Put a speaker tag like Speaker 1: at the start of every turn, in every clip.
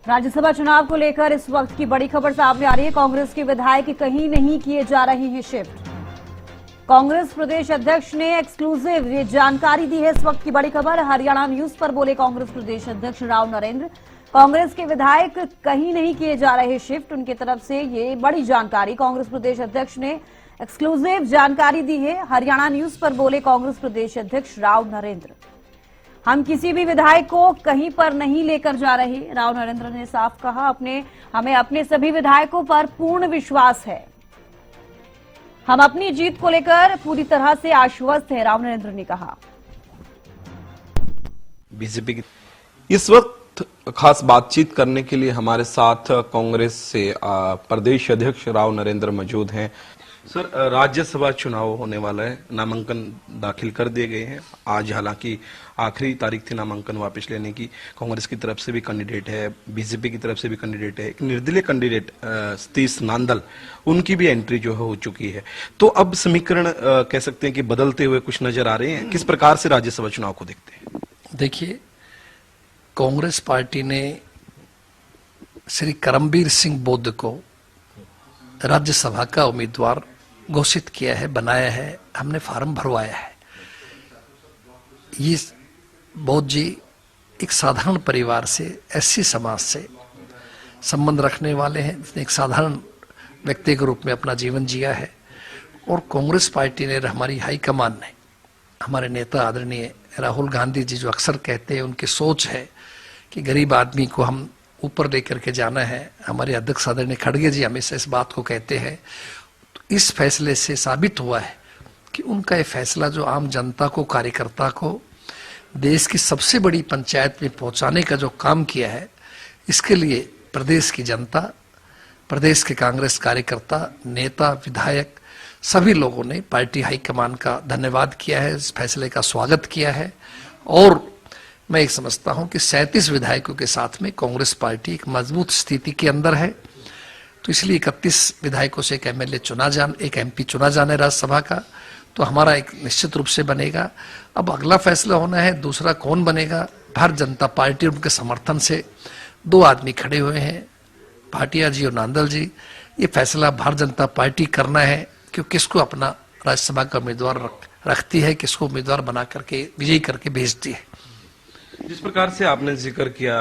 Speaker 1: राज्यसभा चुनाव को लेकर इस वक्त की बड़ी खबर सामने आ रही है। कांग्रेस के विधायक कहीं नहीं किए जा रहे हैं शिफ्ट। कांग्रेस प्रदेश अध्यक्ष ने एक्सक्लूसिव ये जानकारी दी है। इस वक्त की बड़ी खबर हरियाणा न्यूज पर बोले कांग्रेस प्रदेश अध्यक्ष राव नरेंद्र। कांग्रेस के विधायक कहीं नहीं किए जा रहे शिफ्ट। उनकी तरफ से ये बड़ी जानकारी कांग्रेस प्रदेश अध्यक्ष ने एक्सक्लूसिव जानकारी दी है। हरियाणा न्यूज पर बोले कांग्रेस प्रदेश अध्यक्ष राव नरेंद्र। हम किसी भी विधायक को कहीं पर नहीं लेकर जा रहे। राव नरेंद्र ने साफ कहा, हमें अपने सभी विधायकों पर पूर्ण विश्वास है। हम अपनी जीत को लेकर पूरी तरह से आश्वस्त है, राव नरेंद्र ने कहा।
Speaker 2: बीजेपी की इस वक्त खास बातचीत करने के लिए हमारे साथ कांग्रेस से प्रदेश अध्यक्ष राव नरेंद्र मौजूद हैं। सर, राज्यसभा चुनाव होने वाला है, नामांकन दाखिल कर दिए गए हैं। आज हालांकि आखिरी तारीख थी नामांकन वापस लेने की। कांग्रेस की तरफ से भी कैंडिडेट है, बीजेपी की तरफ से भी कैंडिडेट है, एक निर्दलीय कैंडिडेट सतीश नांदल, उनकी भी एंट्री जो है हो चुकी है। तो अब समीकरण कह सकते हैं कि बदलते हुए कुछ नजर आ रहे हैं। किस प्रकार से राज्यसभा चुनाव को देखते हैं?
Speaker 3: देखिए, कांग्रेस पार्टी ने श्री करमबीर सिंह बोध को राज्यसभा का उम्मीदवार घोषित किया है, बनाया है, हमने फार्म भरवाया है। ये बोध जी एक साधारण परिवार से, एससी समाज से संबंध रखने वाले हैं। एक साधारण व्यक्ति के रूप में अपना जीवन जिया है और कांग्रेस पार्टी ने, हमारी हाईकमान ने, हमारे नेता आदरणीय राहुल गांधी जी जो अक्सर कहते हैं, उनकी सोच है कि गरीब आदमी को हम ऊपर लेकर के जाना है। हमारे अध्यक्ष आदरणीय खड़गे जी हमेशा इस बात को कहते हैं। तो इस फैसले से साबित हुआ है कि उनका ये फैसला जो आम जनता को, कार्यकर्ता को देश की सबसे बड़ी पंचायत में पहुंचाने का जो काम किया है, इसके लिए प्रदेश की जनता, प्रदेश के कांग्रेस कार्यकर्ता, नेता, विधायक, सभी लोगों ने पार्टी हाईकमान का धन्यवाद किया है, इस फैसले का स्वागत किया है। और मैं एक समझता हूं कि 37 विधायकों के साथ में कांग्रेस पार्टी एक मजबूत स्थिति के अंदर है। तो इसलिए 31 विधायकों से एक एमएलए एक एमपी चुना जाना है राज्यसभा का, तो हमारा एक निश्चित रूप से बनेगा। अब अगला फैसला होना है दूसरा कौन बनेगा। भारतीय जनता पार्टी उनके समर्थन से 2 आदमी खड़े हुए हैं, भाटिया जी और नांदल जी। ये फैसला भारतीय जनता पार्टी करना है कि किसको अपना राज्यसभा का उम्मीदवार रखती है, किसको उम्मीदवार बना करके विजयी करके भेजती है।
Speaker 2: जिस प्रकार से आपने जिक्र किया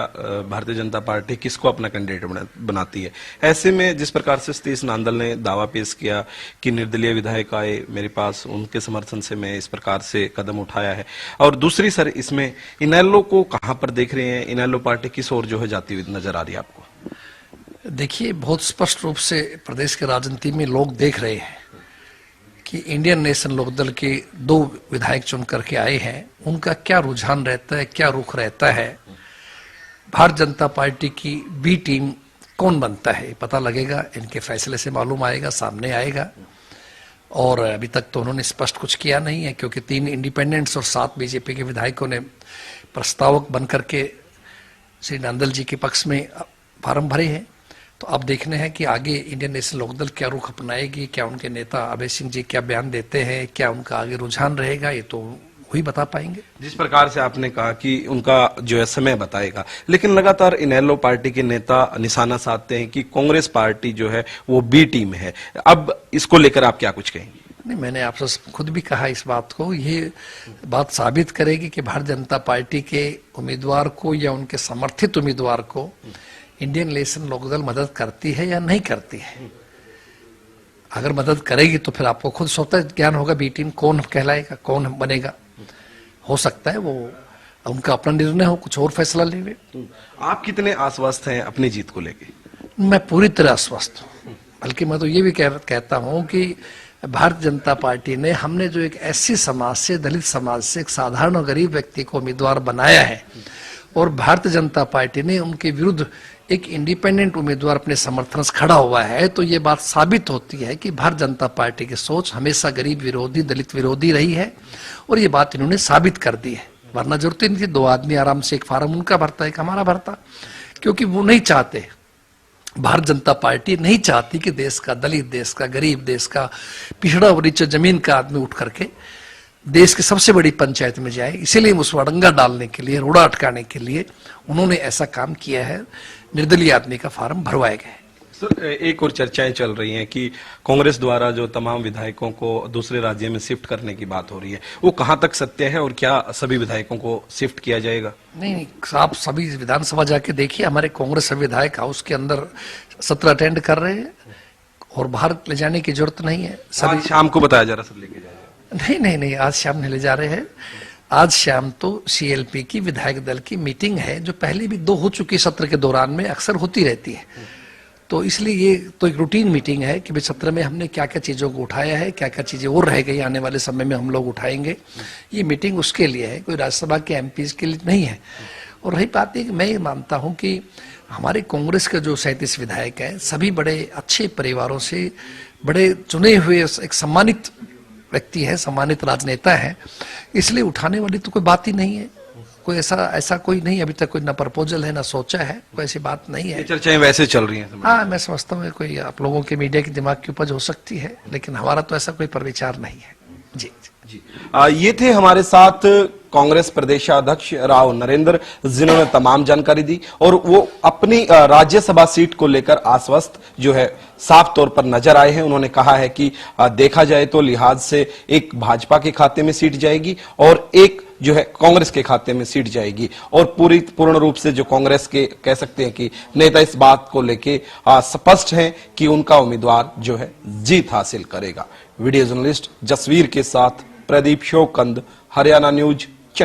Speaker 2: भारतीय जनता पार्टी किसको अपना कैंडिडेट बनाती है, ऐसे में जिस प्रकार से सतीश नांदल ने दावा पेश किया कि निर्दलीय विधायक आए मेरे पास, उनके समर्थन से मैं इस प्रकार से कदम उठाया है। और दूसरी सर, इसमें इनेलो को कहां पर देख रहे हैं? इनेलो पार्टी किस ओर जो है जाती हुई नजर आ रही है आपको?
Speaker 3: देखिए, बहुत स्पष्ट रूप से प्रदेश के राजनीति में लोग देख रहे हैं कि इंडियन नेशनल लोकदल के 2 विधायक चुन करके आए हैं, उनका क्या रुझान रहता है, क्या रुख रहता है। भारतीय जनता पार्टी की बी टीम कौन बनता है पता लगेगा, इनके फैसले से मालूम आएगा, सामने आएगा। और अभी तक तो उन्होंने स्पष्ट कुछ किया नहीं है, क्योंकि 3 इंडिपेंडेंट्स और 7 बीजेपी के विधायकों ने प्रस्तावक बन करके श्री नांदल जी के पक्ष में फार्म भरे हैं। तो अब देखने हैं कि आगे इंडियन नेशनल लोकदल क्या रुख अपनाएगी, क्या उनके नेता अभय सिंह जी क्या बयान देते हैं, क्या उनका आगे रुझान रहेगा, ये तो वही बता पाएंगे।
Speaker 2: जिस प्रकार से आपने कहा कि उनका जो है समय बताएगा, लेकिन लगातार इनेलो पार्टी के नेता निशाना साधते हैं कि कांग्रेस पार्टी जो है वो बी टीम है। अब इसको लेकर आप क्या कुछ कहेंगे?
Speaker 3: नहीं, मैंने आपसे खुद भी कहा इस बात को। ये बात साबित करेगी कि भारतीय जनता पार्टी के उम्मीदवार को या उनके समर्थित उम्मीदवार को इंडियन नेशनल लोकदल मदद करती है या नहीं करती है। अगर मदद करेगी तो फिर आपको खुद स्वतः ज्ञान होगा बी टीम कौन कहलाएगा, कौन बनेगा। हो सकता है वो उनका अपना निर्णय हो, कुछ और फैसला ले।
Speaker 2: आप कितने आश्वस्त हैं अपनी जीत को लेके?
Speaker 3: मैं पूरी तरह आश्वस्त हूँ। बल्कि मैं तो ये भी कहता हूँ कि भारतीय जनता पार्टी ने, हमने जो एक एससी समाज से, दलित समाज से एक साधारण और गरीब व्यक्ति को उम्मीदवार बनाया है, और भारतीय जनता पार्टी ने उनके विरुद्ध एक इंडिपेंडेंट उम्मीदवार अपने समर्थन से खड़ा हुआ है, तो ये बात साबित होती है कि भारतीय जनता पार्टी की सोच हमेशा गरीब विरोधी, दलित विरोधी रही है। और ये बात इन्होंने साबित कर दी है। वरना जरूरत नहीं थी 2 आदमी आराम से एक फार्म उनका भरता, एक हमारा भरता। क्योंकि वो नहीं चाहते, भारतीय जनता पार्टी नहीं चाहती कि देश का दलित, देश का गरीब, देश का पिछड़ा और नीचे जमीन का आदमी उठ करके देश की सबसे बड़ी पंचायत में जाए, इसीलिए उसको अड़ंगा डालने के लिए, रोड़ा अटकाने के लिए उन्होंने ऐसा काम किया है। निर्दलीय आदमी का फार्म भरवाए गए।
Speaker 2: सर, एक और चर्चाएं चल रही हैं कि कांग्रेस द्वारा जो तमाम विधायकों को दूसरे राज्य में शिफ्ट करने की बात हो रही है, वो कहां तक सत्य है और क्या सभी विधायकों को शिफ्ट किया जाएगा?
Speaker 3: नहीं, आप सभी विधानसभा जाके देखिए, हमारे कांग्रेस विधायक हाउस के अंदर सत्र अटेंड कर रहे हैं और बाहर ले जाने की जरूरत नहीं है।
Speaker 2: सभी शाम को बताया जा रहा सब लेके जाएगा?
Speaker 3: नहीं, आज शाम नहीं ले जा रहे हैं। आज शाम तो सीएलपी की विधायक दल की मीटिंग है, जो पहले भी 2 हो चुकी सत्र के दौरान में अक्सर होती रहती है। तो इसलिए ये तो एक रूटीन मीटिंग है कि भाई सत्र में हमने क्या क्या चीजों को उठाया है, क्या क्या चीजें और रह गई आने वाले समय में हम लोग उठाएंगे। ये मीटिंग उसके लिए है, कोई राज्यसभा के एमपीज के लिए नहीं है। और रही बात है कि मैं ये मानता हूं कि हमारे कांग्रेस के जो 37 विधायक हैं, सभी बड़े अच्छे परिवारों से, बड़े चुने हुए एक सम्मानित व्यक्ति है, सम्मानित राजनेता है, इसलिए उठाने वाली तो कोई बात ही नहीं है। कोई ऐसा कोई नहीं, अभी तक कोई ना प्रपोजल है ना सोचा है, कोई ऐसी बात नहीं है।
Speaker 2: चर्चाएं वैसे चल रही हैं?
Speaker 3: हाँ, मैं समझता हूँ कोई आप लोगों के मीडिया के दिमाग की उपज हो सकती है, लेकिन हमारा तो ऐसा कोई परविचार नहीं है। जी
Speaker 2: जी। ये थे हमारे साथ कांग्रेस प्रदेशाध्यक्ष राव नरेंद्र, जिन्होंने तमाम जानकारी दी और वो अपनी राज्यसभा सीट को लेकर आश्वस्त जो है साफ तौर पर नजर आए हैं। उन्होंने कहा है कि देखा जाए तो लिहाज से एक भाजपा के खाते में सीट जाएगी और एक जो है कांग्रेस के खाते में सीट जाएगी और पूर्ण रूप से जो कांग्रेस के कह सकते हैं कि नेता इस बात को लेके स्पष्ट हैं कि उनका उम्मीदवार जो है जीत हासिल करेगा। वीडियो जर्नलिस्ट जसवीर के साथ प्रदीप शोकंद, हरियाणा न्यूज,